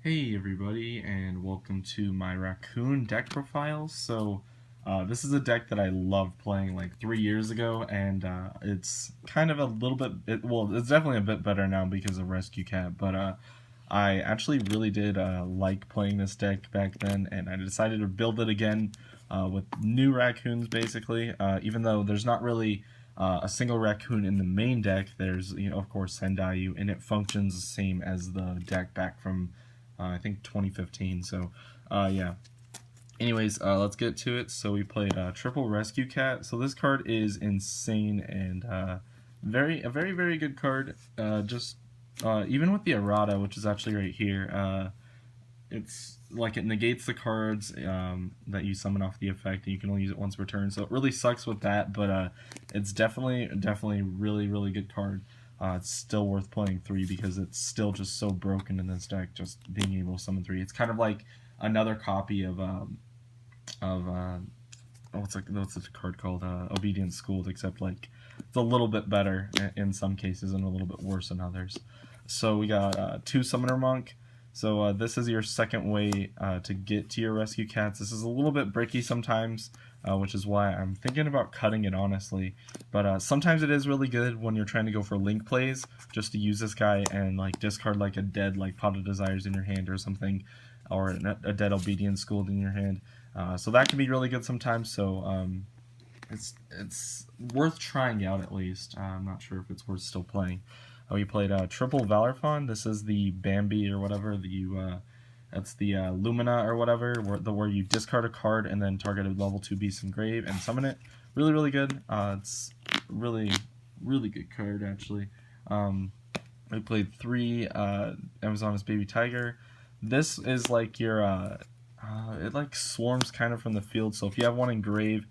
Hey everybody, and welcome to my Raccoon deck profiles. This is a deck that I loved playing like 3 years ago, and it's kind of a little bit, it's definitely a bit better now because of Rescue Cat, but I actually really did like playing this deck back then, and I decided to build it again with new Raccoons basically, even though there's not really a single Raccoon in the main deck. There's, of course, Sendayu, and it functions the same as the deck back from I think 2015. Yeah. Anyways, let's get to it. So we played Triple Rescue Cat. So this card is insane and very good card. Just even with the errata, which is actually right here, it's like it negates the cards that you summon off the effect, and you can only use it once per turn. So it really sucks with that, but it's definitely really good card. It's still worth playing 3 because it's still just so broken in this deck. Just being able to summon 3, it's kind of like another copy of what's the card called, Obedient Schooled, except like it's a little bit better in some cases and a little bit worse in others. So we got 2 Summoner Monk. So this is your second way to get to your Rescue Cats. This is a little bit bricky sometimes, which is why I'm thinking about cutting it, honestly. But sometimes it is really good when you're trying to go for link plays, just to use this guy and like discard like a dead like Pot of Desires in your hand or something, or a dead Obedient Schooled in your hand. So that can be really good sometimes. It's worth trying out at least. I'm not sure if it's worth still playing. We played Triple Valorfon. This is the Bambi or whatever. That's the Lumina or whatever, where you discard a card and then target a level 2 beast in grave and summon it. Really good. It's really good card actually. We played 3 Amazonas Baby Tiger. This is like your it like swarms kind of from the field. So if you have one in grave,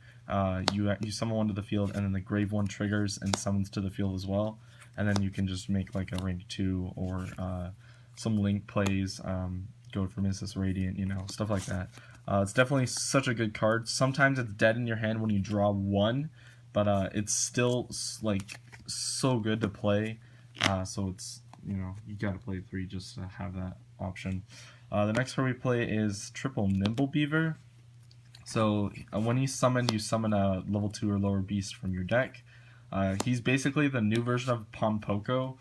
you summon one to the field, and then the grave one triggers and summons to the field as well. And then you can just make like a rank 2 or some link plays, go for Mrs. Radiant, stuff like that. It's definitely such a good card. Sometimes it's dead in your hand when you draw 1, but it's still like so good to play. So it's, you gotta play 3 just to have that option. The next card we play is Triple Nimble Beaver. So when he's summoned, you summon a level 2 or lower beast from your deck. He's basically the new version of Pompoko,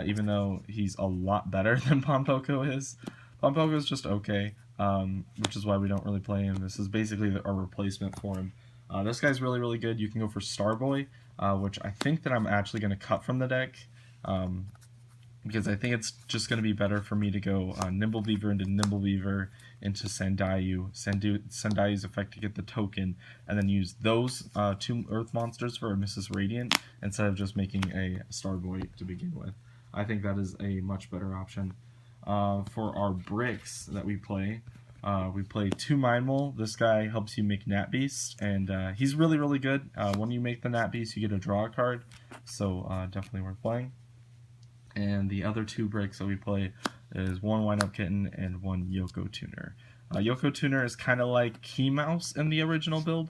even though he's a lot better than Pompoko is. Pompoko is just okay, which is why we don't really play him. This is basically our replacement for him. This guy's really good. You can go for Starboy, which I think that I'm actually going to cut from the deck. Because I think it's just going to be better for me to go Nimble Beaver into Nimble Beaver into Sendayu's effect to get the token, and then use those 2 Earth monsters for a Mrs. Radiant instead of just making a Starboy to begin with. I think that is a much better option. For our bricks that we play 2 Mind Mole. This guy helps you make Nat Beasts, and he's really good. When you make the Nat Beast, you get to draw a card, so definitely worth playing. And the other 2 breaks that we play is 1 Wind Up Kitten and 1 Yoko Tuner. Yoko Tuner is kind of like Key Mouse in the original build.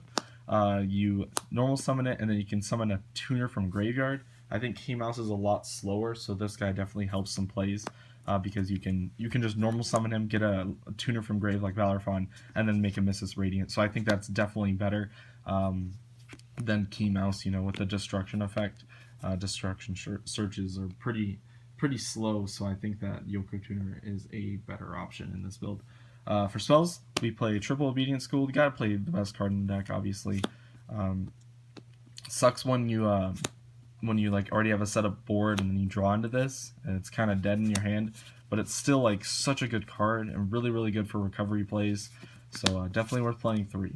You normal summon it, and then you can summon a tuner from graveyard. I think Key Mouse is a lot slower, so this guy definitely helps some plays, because you can just normal summon him, get a tuner from grave like Valorfon, and then make a Mrs. Radiant. So I think that's definitely better than Key Mouse, with the destruction effect. Destruction searches are pretty slow, so I think that Yoko Tuner is a better option in this build. For spells, we play Triple Obedient School. You gotta play the best card in the deck, obviously. Sucks when you like already have a set up board and then you draw into this and it's kind of dead in your hand, but it's still like such a good card and really good for recovery plays. So definitely worth playing 3.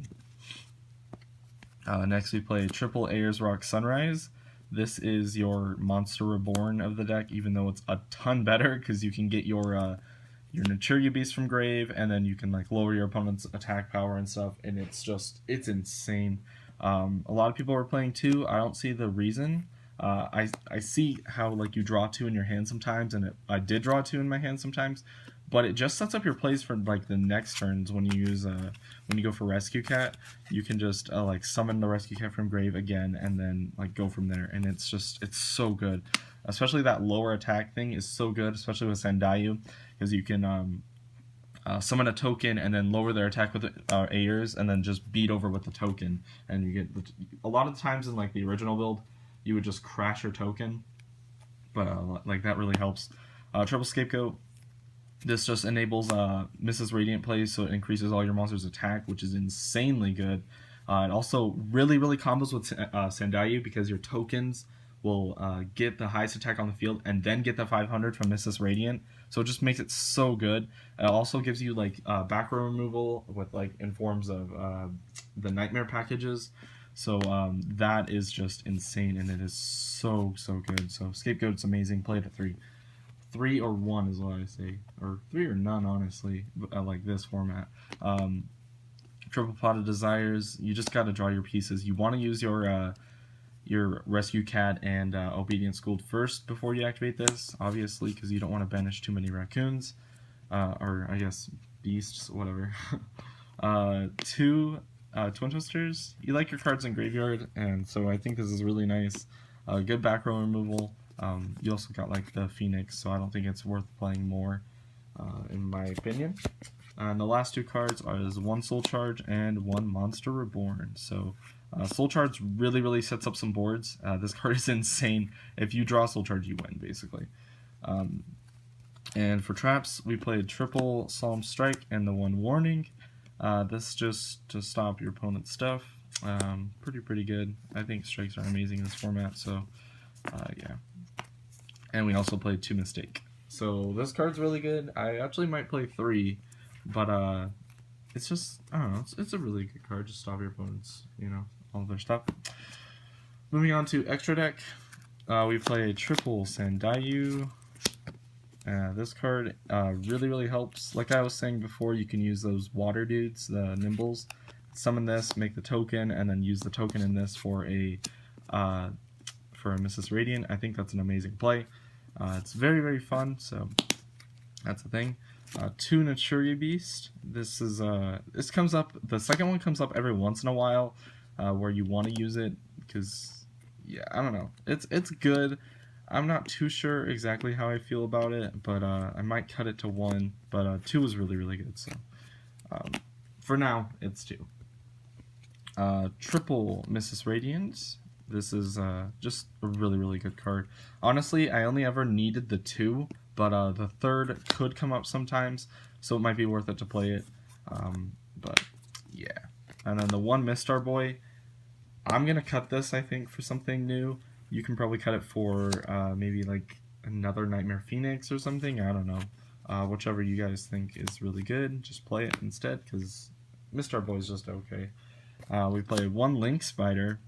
Next we play Triple Ayers Rock Sunrise. This is your Monster Reborn of the deck, even though it's a ton better because you can get your Naturia Beast from grave, and then you can like lower your opponent's attack power and stuff, and it's insane. A lot of people are playing 2. I don't see the reason. I see how like you draw 2 in your hand sometimes, and I did draw 2 in my hand sometimes, but it just sets up your plays for like the next turns. When you use when you go for Rescue Cat, you can just like summon the Rescue Cat from grave again, and then like go from there, and it's so good. Especially that lower attack thing is so good, especially with Sendayu, because you can summon a token and then lower their attack with Ayers and then just beat over with the token. And you get a lot of the times in like the original build, you would just crash your token, but like that really helps. Triple Scapegoat. This just enables Mrs. Radiant plays, so it increases all your monsters' attack, which is insanely good. It also really combos with Sandayu because your tokens will get the highest attack on the field and then get the 500 from Mrs. Radiant. So it just makes it so good. It also gives you like back row removal with like in forms of the Nightmare packages. So that is just insane, and it is so good. So Scapegoat's amazing. Play it at 3. 3 or 1 is what I say, or 3 or none, honestly. I like this format. Triple Pot of Desires. You just got to draw your pieces. You want to use your Rescue Cat and Obedient Schooled first before you activate this, obviously, because you don't want to banish too many Raccoons, or I guess beasts, whatever. 2 Twin Twisters. You like your cards in graveyard, and so I think this is really nice. Good back row removal. You also got like the Phoenix, so I don't think it's worth playing more, in my opinion. And the last 2 cards is 1 Soul Charge and 1 Monster Reborn. So Soul Charge really sets up some boards. This card is insane. If you draw Soul Charge, you win, basically. And for traps, we played triple Solemn Strike and the 1 Warning. This just to stop your opponent's stuff. Pretty good. I think strikes are amazing in this format, so yeah. And we also played 2 Mistake. So this card's really good. I actually might play 3, but it's just, I don't know, it's a really good card. Just stop your opponents, you know, all of their stuff. Moving on to extra deck, we play triple Sandayu. This card really helps. Like I was saying before, you can use those water dudes, the Nimbles. Summon this, make the token, and then use the token in this for a Mrs. Radiant. I think that's an amazing play. It's very fun, so that's the thing. 2 Naturi Beast. This is this comes up. The second one comes up every once in a while, where you want to use it because, yeah, I don't know. It's good. I'm not too sure exactly how I feel about it, but I might cut it to 1. But 2 is really good. So for now, it's 2. Triple Mrs. Radiant. This is just a really good card. Honestly, I only ever needed the 2, but the 3rd could come up sometimes, so it might be worth it to play it. But yeah. And then the 1 Mistar Boy, I'm going to cut this, I think, for something new. You can probably cut it for maybe like another Nightmare Phoenix or something. I don't know. Whichever you guys think is really good, just play it instead, because Mistar Boy is just okay. We played 1 Link Spider,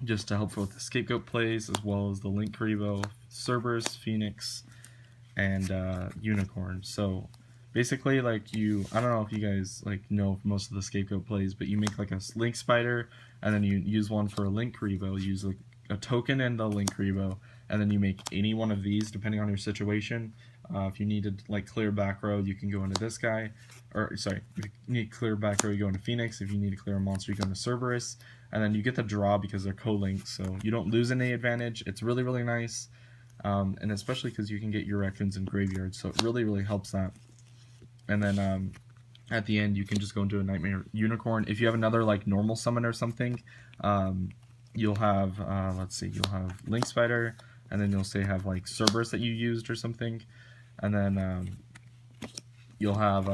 just to help with the Scapegoat plays, as well as the Link Karibo, Cerberus, Phoenix, and Unicorn. So basically, like I don't know if you guys like know most of the Scapegoat plays, but you make like a Link Spider, and then you use one for a Link Karibo, use like a token and a Link Karibo, and then you make any one of these depending on your situation. If you need to like clear back row, you can go into this guy, or sorry, if you need clear back row, you go into Phoenix. If you need to clear a monster, you go into Cerberus, and then you get the draw because they're co-linked, so you don't lose any advantage. It's really nice, and especially because you can get your Raccoons in graveyard, so it really helps that. And then at the end, you can just go into a Nightmare Unicorn. If you have another like normal summon or something, you'll have let's see, you'll have Link Spider, and then you'll say have like Cerberus that you used or something, and then you'll have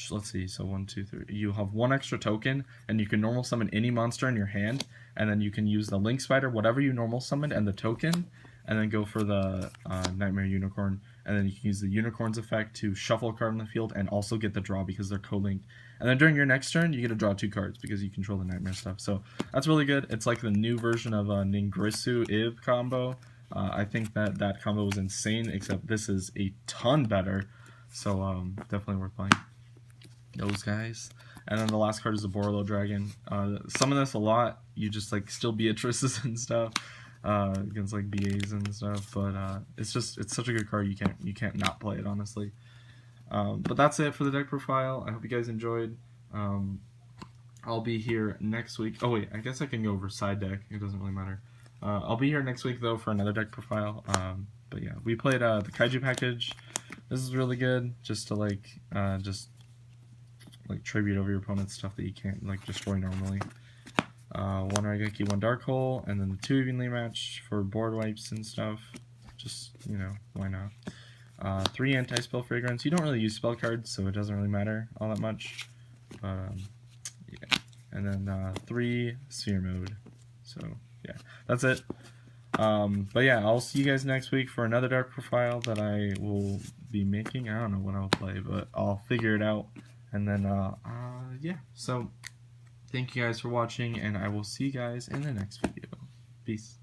let's see, so 1, 2, 3. You have 1 extra token, and you can normal summon any monster in your hand, and then you can use the Link Spider, whatever you normal summoned, and the token, and then go for the Nightmare Unicorn, and then you can use the Unicorn's effect to shuffle a card on the field and also get the draw because they're co-linked. And then during your next turn, you get to draw 2 cards because you control the Nightmare stuff. So that's really good. It's like the new version of a Ningirsu Ib combo. I think that combo was insane, except this is a ton better. So definitely worth playing. Those guys. And then the last card is the Borolo Dragon. Summon this a lot. You just like steal Beatrices and stuff against like BAs and stuff. But it's such a good card. You can't not play it, honestly. But that's it for the deck profile. I hope you guys enjoyed. I'll be here next week. Oh wait, I guess I can go over side deck. It doesn't really matter. I'll be here next week though for another deck profile. But yeah, we played the Kaiju package. This is really good just to like tribute over your opponent's stuff that you can't like destroy normally. 1 Raigeki, 1 Dark Hole, and then the 2 evenly matched for board wipes and stuff. Just, you know, why not? 3 anti-spell fragrance. You don't really use spell cards, so it doesn't really matter all that much. Yeah. And then 3 sphere mode. So yeah, that's it. But yeah, I'll see you guys next week for another dark profile that I will be making. I don't know what I'll play, but I'll figure it out. And then yeah, so thank you guys for watching, and I will see you guys in the next video. Peace.